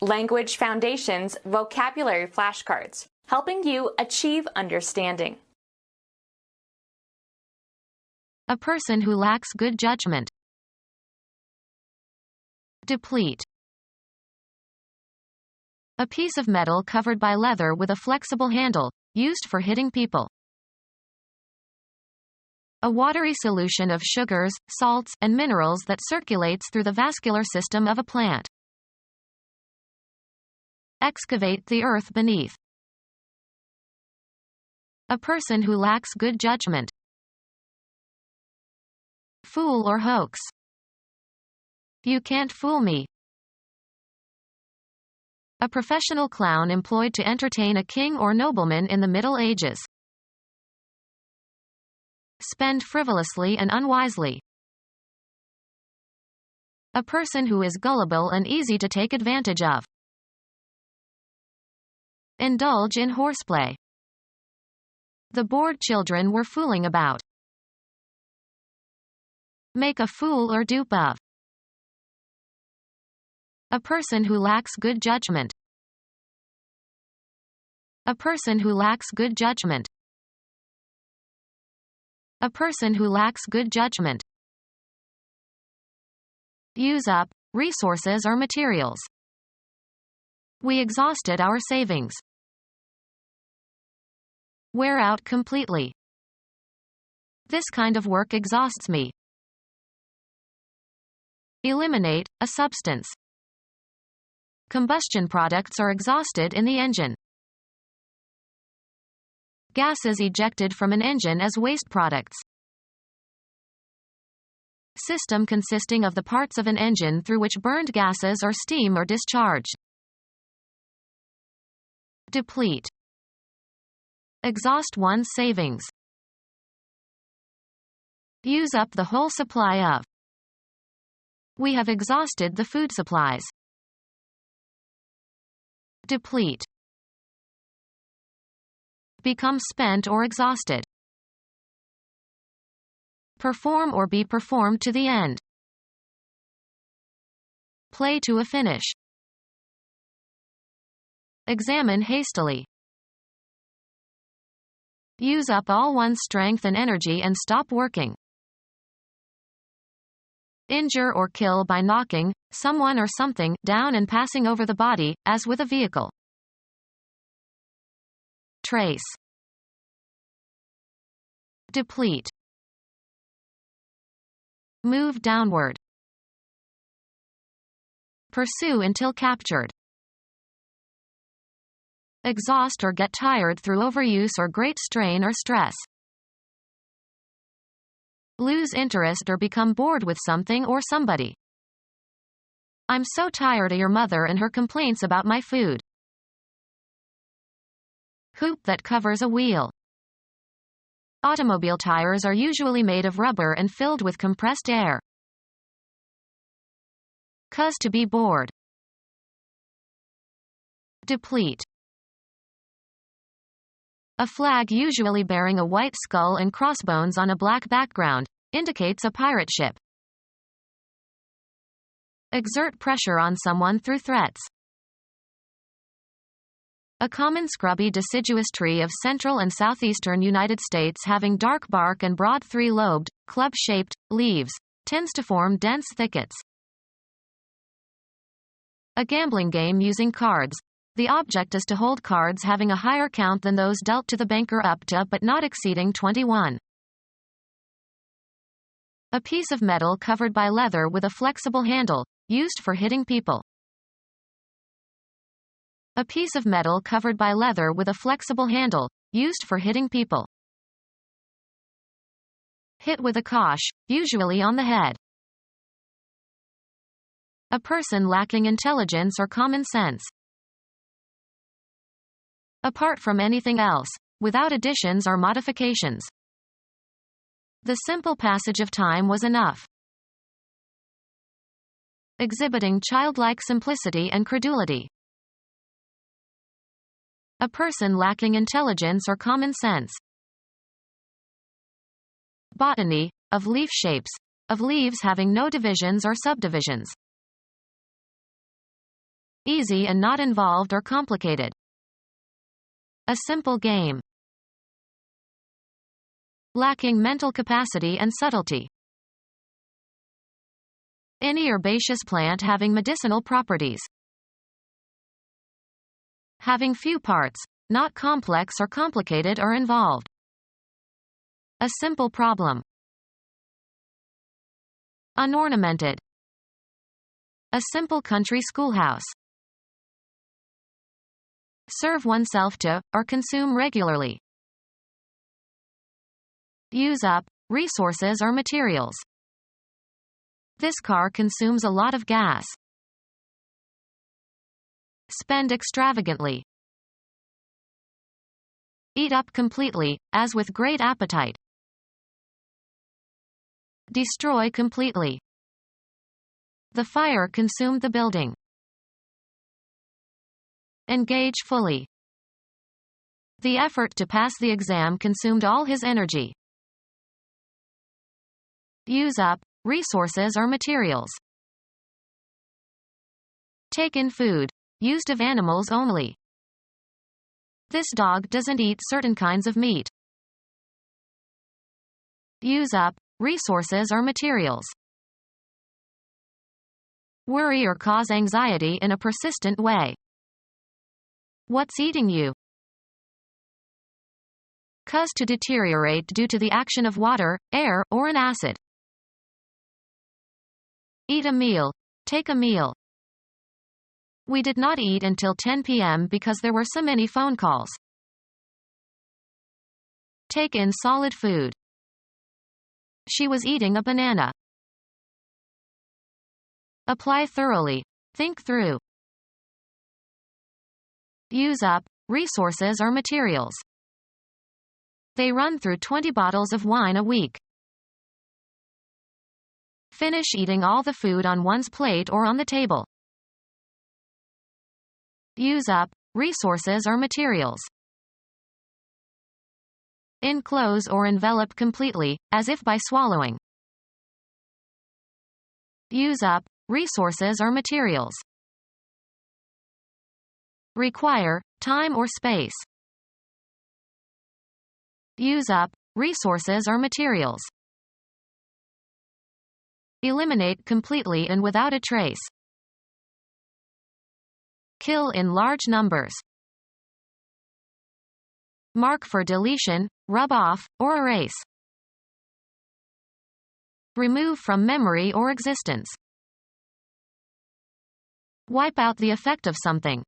Language Foundations Vocabulary Flashcards, helping you achieve understanding. A person who lacks good judgment. Deplete. A piece of metal covered by leather with a flexible handle, used for hitting people. A watery solution of sugars, salts, and minerals that circulates through the vascular system of a plant. Excavate the earth beneath. A person who lacks good judgment. Fool or hoax. You can't fool me. A professional clown employed to entertain a king or nobleman in the Middle Ages. Spend frivolously and unwisely. A person who is gullible and easy to take advantage of. Indulge in horseplay. The bored children were fooling about. Make a fool or dupe of. A person who lacks good judgment. A person who lacks good judgment. A person who lacks good judgment. Use up resources or materials. We exhausted our savings. Wear out completely. This kind of work exhausts me. Eliminate a substance. Combustion products are exhausted in the engine. Gases ejected from an engine as waste products. System consisting of the parts of an engine through which burned gases or steam are discharged. Deplete. Exhaust one's savings. Use up the whole supply of. We have exhausted the food supplies. Deplete. Become spent or exhausted. Perform or be performed to the end. Play to a finish. Examine hastily. Use up all one's strength and energy and stop working. Injure or kill by knocking someone or something down and passing over the body, as with a vehicle. Trace. Deplete. Move downward. Pursue until captured. Exhaust or get tired through overuse or great strain or stress. Lose interest or become bored with something or somebody. I'm so tired of your mother and her complaints about my food. Hoop that covers a wheel. Automobile tires are usually made of rubber and filled with compressed air. Cause to be bored. Deplete. A flag usually bearing a white skull and crossbones on a black background indicates a pirate ship. Exert pressure on someone through threats. A common scrubby deciduous tree of central and southeastern United States having dark bark and broad three-lobed, club-shaped, leaves, tends to form dense thickets. A gambling game using cards. The object is to hold cards having a higher count than those dealt to the banker up to but not exceeding 21. A piece of metal covered by leather with a flexible handle, used for hitting people. A piece of metal covered by leather with a flexible handle, used for hitting people. Hit with a kosh, usually on the head. A person lacking intelligence or common sense. Apart from anything else, without additions or modifications. The simple passage of time was enough. Exhibiting childlike simplicity and credulity. A person lacking intelligence or common sense. Botany, of leaf shapes, of leaves having no divisions or subdivisions. easy and not involved or complicated. A simple game. Lacking mental capacity and subtlety. Any herbaceous plant having medicinal properties. Having few parts, not complex or complicated or involved. A simple problem. Unornamented. A simple country schoolhouse. Serve oneself to, or consume regularly. Use up, resources or materials. This car consumes a lot of gas. Spend extravagantly. Eat up completely, as with great appetite. Destroy completely. The fire consumed the building. Engage fully. The effort to pass the exam consumed all his energy. Use up, resources or materials. Take in food, used of animals only. This dog doesn't eat certain kinds of meat. Use up, resources or materials. Worry or cause anxiety in a persistent way. What's eating you? Cause to deteriorate due to the action of water, air, or an acid. Eat a meal. Take a meal. We did not eat until 10 p.m. because there were so many phone calls. Take in solid food. She was eating a banana. Apply thoroughly. Think through. Use up, resources or materials. They run through 20 bottles of wine a week. Finish eating all the food on one's plate or on the table. Use up, resources or materials. Enclose or envelop completely, as if by swallowing. Use up, resources or materials. Require, time or space. Use up, resources or materials. Eliminate completely and without a trace. Kill in large numbers. Mark for deletion, rub off, or erase. Remove from memory or existence. Wipe out the effect of something.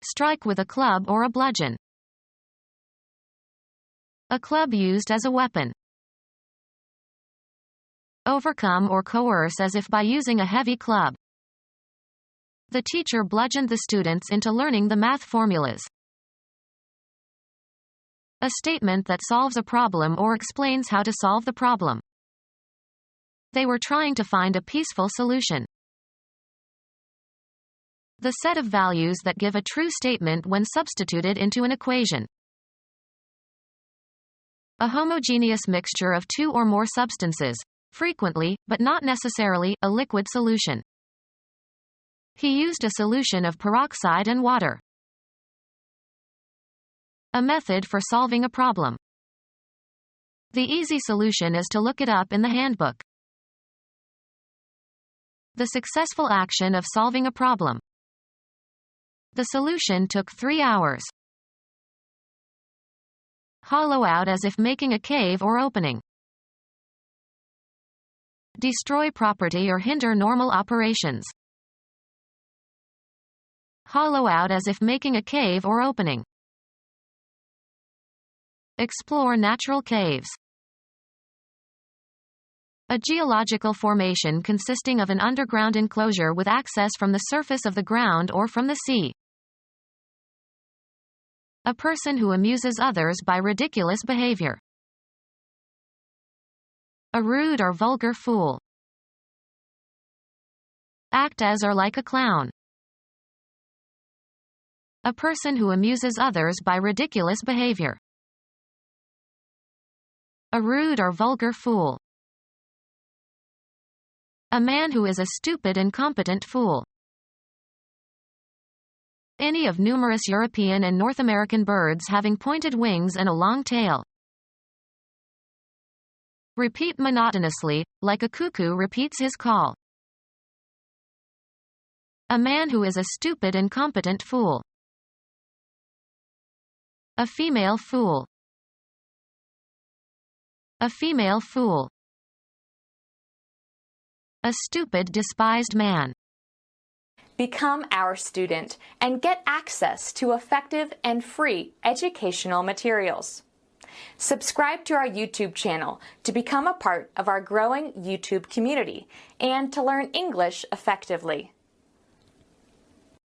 Strike with a club or a bludgeon. A club used as a weapon. Overcome or coerce as if by using a heavy club. The teacher bludgeoned the students into learning the math formulas. A statement that solves a problem or explains how to solve the problem. They were trying to find a peaceful solution. The set of values that give a true statement when substituted into an equation. A homogeneous mixture of two or more substances, frequently, but not necessarily, a liquid solution. He used a solution of peroxide and water. A method for solving a problem. The easy solution is to look it up in the handbook. The successful action of solving a problem. The solution took 3 hours. Hollow out as if making a cave or opening. Destroy property or hinder normal operations. Hollow out as if making a cave or opening. Explore natural caves. A geological formation consisting of an underground enclosure with access from the surface of the ground or from the sea. A person who amuses others by ridiculous behavior. A rude or vulgar fool. Act as or like a clown. A person who amuses others by ridiculous behavior. A rude or vulgar fool. A man who is a stupid, incompetent fool. Any of numerous European and North American birds having pointed wings and a long tail. Repeat monotonously, like a cuckoo repeats his call. A man who is a stupid, incompetent fool. A female fool. A female fool. A stupid, despised man. Become our student and get access to effective and free educational materials. Subscribe to our YouTube channel to become a part of our growing YouTube community and to learn English effectively.